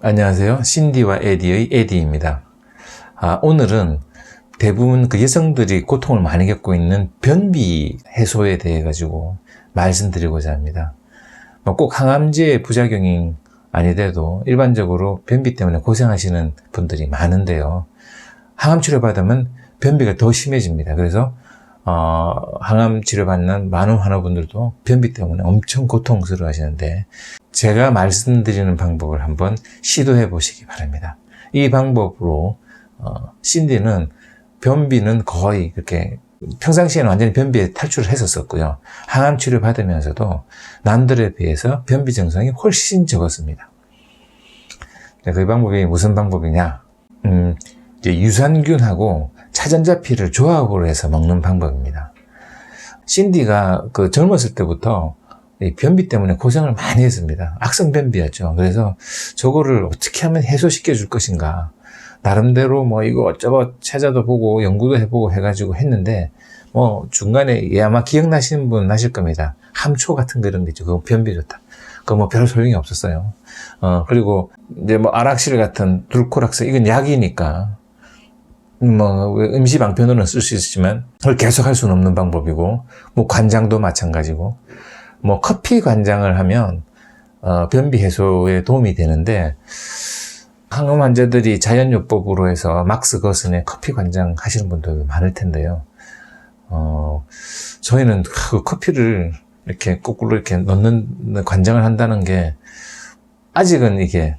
안녕하세요. 신디와 에디의 에디입니다. 오늘은 대부분 그 여성들이 고통을 많이 겪고 있는 변비 해소에 대해 가지고 말씀드리고자 합니다. 꼭 항암제 부작용이 아니더라도 일반적으로 변비 때문에 고생하시는 분들이 많은데요. 항암 치료 받으면 변비가 더 심해집니다. 그래서 항암 치료 받는 많은 환우분들도 변비 때문에 엄청 고통스러워 하시는데, 제가 말씀드리는 방법을 한번 시도해 보시기 바랍니다. 이 방법으로 신디는 변비는 거의 그렇게 평상시에는 완전히 변비에 탈출을 했었고요. 항암 치료 받으면서도 남들에 비해서 변비 증상이 훨씬 적었습니다. 그 방법이 무슨 방법이냐? 이제 유산균하고 차전자피를 조합으로 해서 먹는 방법입니다. 신디가 젊었을 때부터 이 변비 때문에 고생을 많이 했습니다. 악성 변비였죠. 그래서 저거를 어떻게 하면 해소시켜 줄 것인가. 나름대로 이거 어쩌고 찾아도 보고 연구도 해보고 해가지고 했는데, 중간에 아마 기억나시는 분 나실 겁니다. 함초 같은 그런 게 있죠. 그거 변비 좋다. 그거 별 소용이 없었어요. 그리고 이제 아락실 같은 둘코락스, 이건 약이니까 임시 방편으로는 쓸 수 있지만 그걸 계속 할 수는 없는 방법이고, 관장도 마찬가지고, 커피 관장을 하면 변비 해소에 도움이 되는데, 항암 환자들이 자연요법으로 해서 막스 거슨에 커피 관장 하시는 분들 많을 텐데요. 저희는 그 커피를 이렇게 거꾸로 이렇게 넣는 관장을 한다는 게, 아직은 이게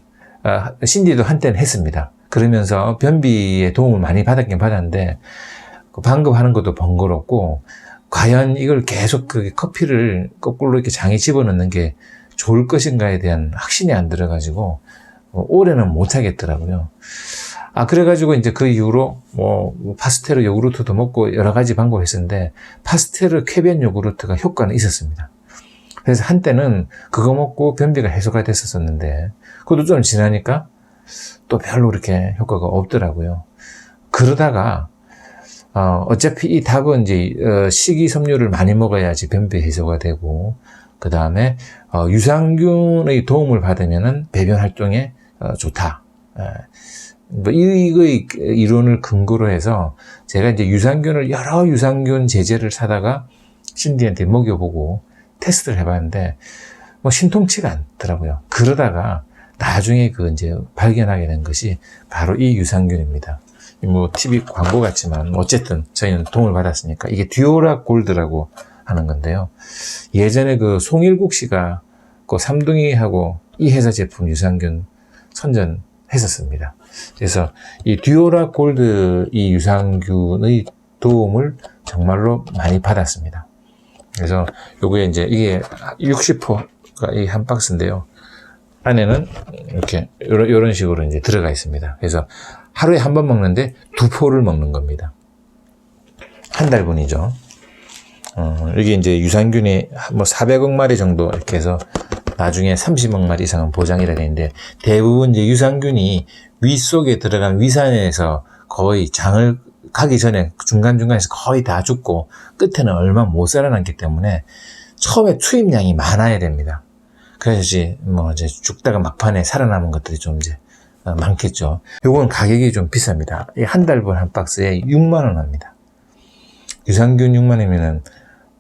신디도 한때는 했습니다. 그러면서 변비에 도움을 많이 받았긴 받았는데, 방금 하는 것도 번거롭고, 과연 이걸 계속 커피를 거꾸로 이렇게 장에 집어넣는 게 좋을 것인가에 대한 확신이 안 들어가지고 올해는 못 하겠더라고요. 그래가지고 이제 그 이후로 파스테르 요구르트도 먹고 여러 가지 방법을 했었는데, 파스테르 쾌변 요구르트가 효과는 있었습니다. 그래서 한때는 그거 먹고 변비가 해소가 됐었는데, 그것도 좀 지나니까 또 별로 그렇게 효과가 없더라고요. 그러다가 어차피 이 답은 이제 식이섬유를 많이 먹어야지 변비 해소가 되고, 그 다음에 유산균의 도움을 받으면은 배변 활동에 좋다. 이거의 이론을 근거로 해서 제가 이제 여러 유산균 제제를 사다가 신디한테 먹여보고 테스트를 해봤는데 신통치가 않더라고요. 그러다가 나중에 이제 발견하게 된 것이 바로 이 유산균입니다. TV 광고 같지만 어쨌든 저희는 도움을 받았으니까, 이게 듀오라 골드라고 하는 건데요. 예전에 송일국 씨가 삼둥이하고 이 회사 제품 유산균 선전했었습니다. 그래서 이 듀오라 골드 이 유산균의 도움을 정말로 많이 받았습니다. 그래서 요거에 이게 60호가 이 한 박스인데요. 안에는 이렇게 이런 식으로 이제 들어가 있습니다. 그래서 하루에 한 번 먹는데 2포를 먹는 겁니다. 한 달분이죠. 이게 이제 유산균이 400억 마리 정도 이렇게 해서 나중에 30억 마리 이상은 보장이라 되는데, 대부분 이제 유산균이 위 속에 들어간 위산에서 거의 장을 가기 전에 중간중간에서 거의 다 죽고 끝에는 얼마 못 살아남기 때문에 처음에 투입량이 많아야 됩니다. 그래서 이제 죽다가 막판에 살아남은 것들이 좀 이제 많겠죠. 요건 가격이 좀 비쌉니다. 한 달분 한 박스에 6만원 합니다. 유산균 6만원이면은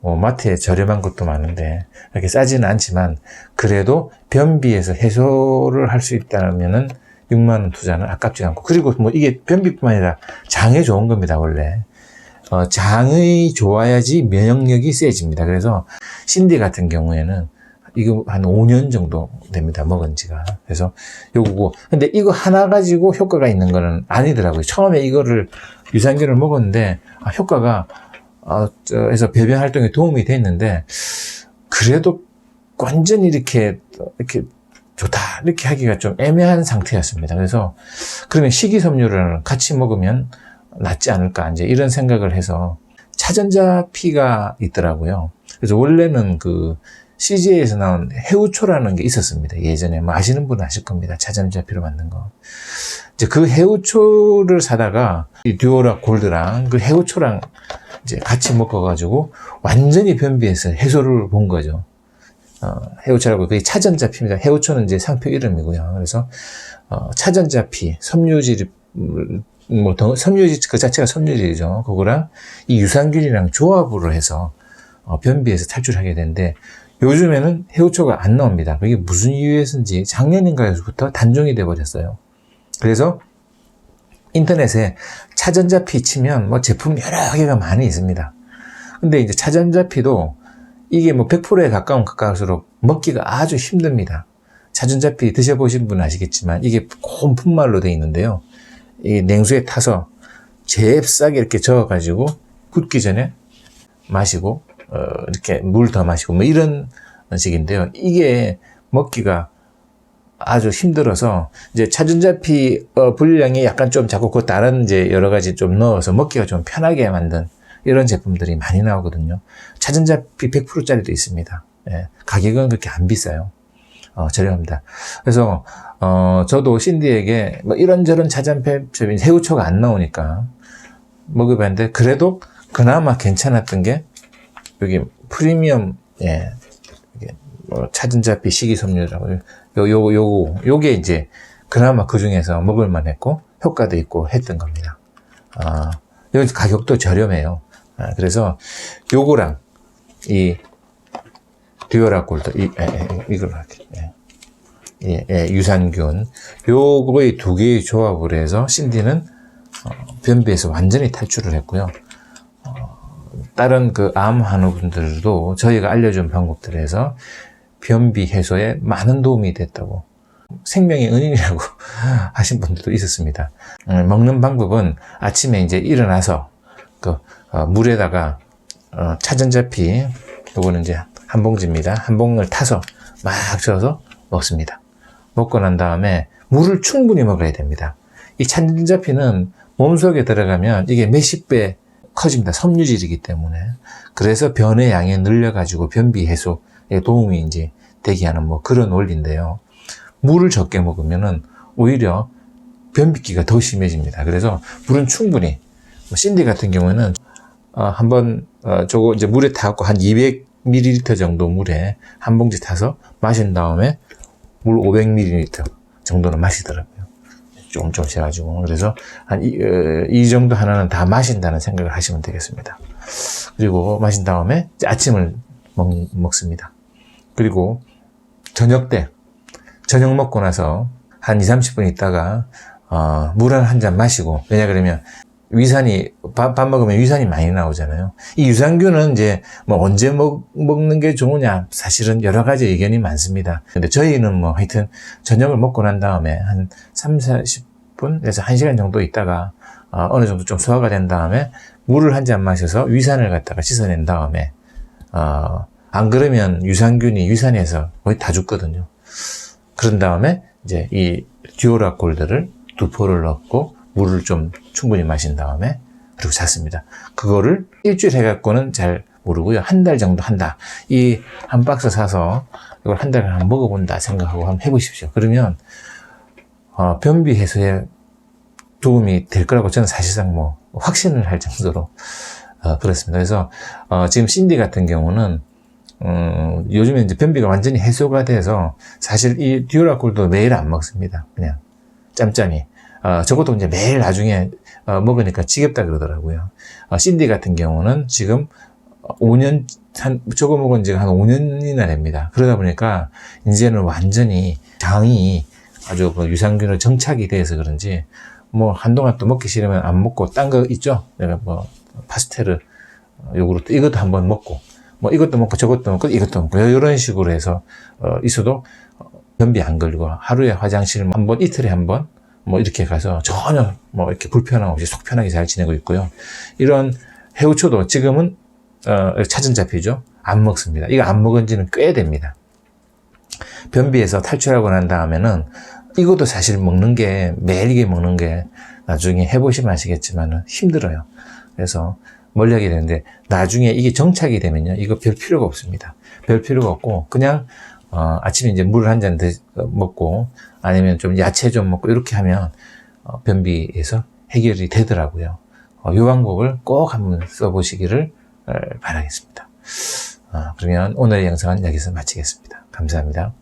마트에 저렴한 것도 많은데 이렇게 싸지는 않지만, 그래도 변비에서 해소를 할 수 있다면은 6만원 투자는 아깝지 않고, 그리고 이게 변비뿐만 아니라 장에 좋은 겁니다. 원래 장이 좋아야지 면역력이 세집니다. 그래서 신디 같은 경우에는 이거 한 5년 정도 됩니다. 먹은 지가. 그래서 요거고, 근데 이거 하나 가지고 효과가 있는 거는 아니더라고요. 처음에 이거를 유산균을 먹었는데 효과가 해서 배변 활동에 도움이 됐는데, 그래도 완전히 이렇게 좋다 이렇게 하기가 좀 애매한 상태였습니다. 그래서 그러면 식이섬유를 같이 먹으면 낫지 않을까, 이제 이런 생각을 해서 차전자피가 있더라고요. 그래서 원래는 CJ에서 나온 해우초라는 게 있었습니다. 예전에 아시는 분은 아실 겁니다. 차전자피로 만든 거. 이제 그 해우초를 사다가 이 듀오라 골드랑 그 해우초랑 이제 같이 먹어가지고 완전히 변비에서 해소를 본 거죠. 해우초라고 그게 차전자피입니다. 해우초는 이제 상표 이름이고요. 그래서 차전자피, 섬유질, 섬유질 그 자체가 섬유질이죠. 그거랑 이 유산균이랑 조합으로 해서 변비에서 탈출하게 되는데 요즘에는 해우초가 안 나옵니다. 그게 무슨 이유에서인지 작년인가에서부터 단종이 돼 버렸어요. 그래서 인터넷에 차전자피 치면 뭐 제품 여러 개가 많이 있습니다. 근데 이제 차전자피도 이게 뭐 100%에 가까울수록 먹기가 아주 힘듭니다. 차전자피 드셔보신 분은 아시겠지만 이게 고운 분말로 되어 있는데요. 이 냉수에 타서 잽싸게 이렇게 저어가지고 굳기 전에 마시고 이렇게 물 더 마시고 뭐 이런 식인데요. 이게 먹기가 아주 힘들어서 이제 차전자피 분량이 약간 좀 자꾸 그 다른 이제 여러 가지 좀 넣어서 먹기가 좀 편하게 만든 이런 제품들이 많이 나오거든요. 차전자피 100%짜리도 있습니다. 예, 가격은 그렇게 안 비싸요. 저렴합니다. 그래서 저도 신디에게 뭐 이런저런 차전자피 해우초가 안 나오니까 먹어봤는데 그래도 그나마 괜찮았던 게 여기 프리미엄 차전자피 식이섬유라고 요게 이제 그나마 그 중에서 먹을만 했고 효과도 있고 했던 겁니다. 여기 가격도 저렴해요. 그래서 요거랑 이 듀오라 골드 이걸 유산균 요거의 두 개의 조합을 해서 신디는 변비에서 완전히 탈출을 했고요. 다른 그 암 환우분들도 저희가 알려준 방법들에서 변비 해소에 많은 도움이 됐다고 생명의 은인이라고 하신 분들도 있었습니다. 먹는 방법은 아침에 이제 일어나서 그 물에다가 차전자피 요거는 이제 한 봉지입니다. 한 봉을 타서 막 저어서 먹습니다. 먹고 난 다음에 물을 충분히 먹어야 됩니다. 이 차전자피는 몸속에 들어가면 이게 몇십 배 커집니다. 섬유질이기 때문에. 그래서 변의 양이 늘려가지고 변비 해소에 도움이 이제 되게 하는 뭐 그런 원리인데요. 물을 적게 먹으면은 오히려 변비기가 더 심해집니다. 그래서 물은 충분히, 신디 같은 경우는 한번 저거 이제 물에 타갖고 한 200ml 정도 물에 한 봉지 타서 마신 다음에 물 500ml 정도는 마시더라고요. 조금씩 해가지고. 그래서 이 정도 하나는 다 마신다는 생각을 하시면 되겠습니다. 그리고 마신 다음에 아침을 먹습니다. 그리고 저녁 때, 저녁 먹고 나서 한 2~30분 있다가 물 한 잔 마시고, 왜냐 그러면 위산이 밥 먹으면 위산이 많이 나오잖아요. 이 유산균은 이제 뭐 언제 먹는 게 좋으냐 사실은 여러 가지 의견이 많습니다. 근데 저희는 뭐 하여튼 저녁을 먹고 난 다음에 한 30~40분에서 1시간 정도 있다가 어느 정도 좀 소화가 된 다음에 물을 한 잔 마셔서 위산을 갖다가 씻어낸 다음에 안 그러면 유산균이 위산에서 거의 다 죽거든요. 그런 다음에 이제 이 듀오라 골드를 2포를 넣고 물을 좀 충분히 마신 다음에 그리고 잤습니다. 그거를 일주일 해갖고는 잘 모르고요. 한 달 정도 한다. 이 한 박스 사서 이걸 한 달간 한번 먹어본다 생각하고 한번 해보십시오. 그러면 변비 해소에 도움이 될 거라고 저는 사실상 뭐 확신을 할 정도로 그렇습니다. 그래서 지금 신디 같은 경우는 요즘에 이제 변비가 완전히 해소가 돼서 사실 이 듀오라 골드 매일 안 먹습니다. 그냥 짬짬이. 저것도 이제 매일 나중에 먹으니까 지겹다 그러더라고요. 신디 같은 경우는 지금 5년, 저거 먹은 지가 한 5년이나 됩니다. 그러다 보니까 이제는 완전히 장이 아주 유산균으로 정착이 돼서 그런지 뭐 한동안 또 먹기 싫으면 안 먹고 딴 거 있죠? 내가 뭐 파스텔르, 요구르트 이것도 한번 먹고 뭐 이것도 먹고 저것도 먹고 이것도 먹고 이런 식으로 해서 있어도 변비 안 걸리고 하루에 화장실 한 번, 이틀에 한 번 뭐 이렇게 가서 전혀 뭐 이렇게 불편함 없이 속 편하게 잘 지내고 있고요. 이런 해우초도 지금은 차전자피죠. 안 먹습니다. 이거 안 먹은 지는 꽤 됩니다. 변비에서 탈출하고 난 다음에는 이것도 사실 먹는 게 매일 이게 먹는 게 나중에 해보시면 아시겠지만 힘들어요. 그래서 멀리 하게 되는데 나중에 이게 정착이 되면요. 이거 별 필요가 없습니다. 별 필요가 없고 그냥 아침에 이제 물을 한 잔 먹고 아니면 좀 야채 좀 먹고 이렇게 하면 변비에서 해결이 되더라고요. 이 방법을 꼭 한번 써보시기를 바라겠습니다. 그러면 오늘의 영상은 여기서 마치겠습니다. 감사합니다.